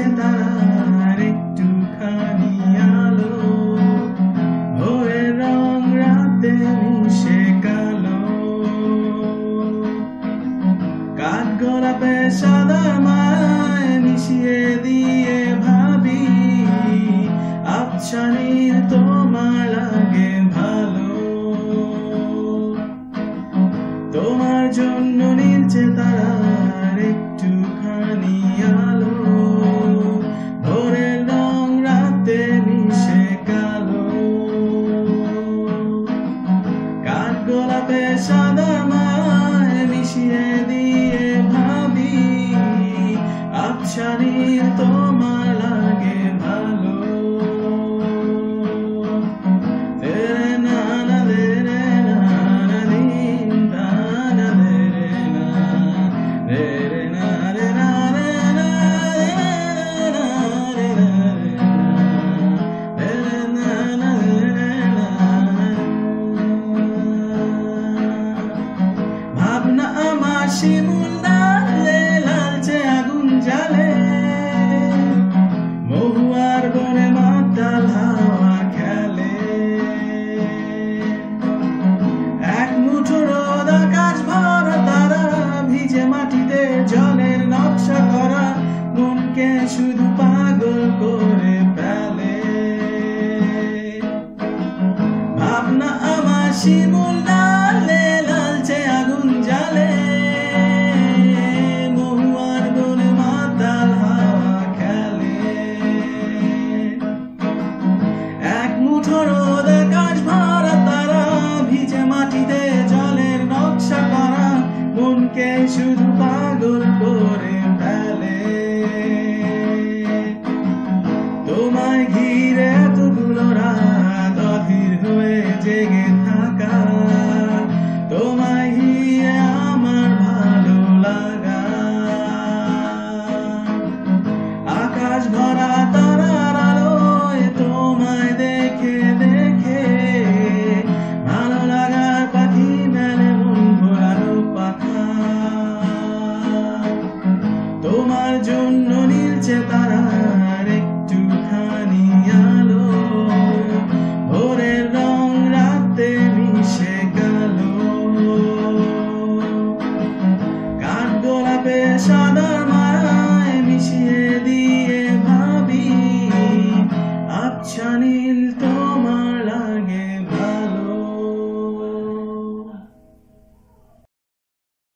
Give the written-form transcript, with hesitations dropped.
নীলছে তারার একটুখানি আলো, ভোরের রং রাতে মিশে কালো। কাঠগোলাপে সাদা মায় মিশিয়ে দিয়ে ভাবি, আবছা নীল তোমার লাগে ভালো। তোমার জন্য নীলছে তারার একটুখানি আলো, ভোরের রং রাতে মিশে কালো। কাঠগোলাপে সাদা মায় মিশিয়ে দিয়ে ভাবি, আবছা নীল তোমার লাগে ভালো। ভাবনা আমার শিমুল ডালে লালচে আগুন জ্বালে, মহুয়ার বনে মাতাল হাওয়া খেলে। এক মুঠো রোদ আকাশ ভরা তারা, ভিজে মাটিতে জলের নকশা করা, মনকে শুধু পাগল করে ফেলে। ভাবনা আমার শিমুল ডালে লালচে আগুন জ্বালে, মহুয়ার বনে মাতাল হাওয়া খেলে। এক মুঠো রোদ আকাশ ভরা তারা, ভিজে মাটিতে জলের নকশা করা, মনকে শুধু পাগল করে ফেলে। তোমায় ঘিরে এতগুলো রাত অধীর হয়ে জেগে থাকা, তোমায় ঘিরে আমার ভালো লাগা। আকাশ ভরা তারার আলোয় তোমায় দেখে দেখে, ভালো লাগার পাখি মেলে মন ভোলানো পাখা। তোমার জন্য নীলছে তারার একটুখানি আলো, ভোরের রং রাতে মিশে কালো। কাঠগোলাপে সাদা মায় মিশিয়ে দিয়ে ভাবি, আবছা নীল তো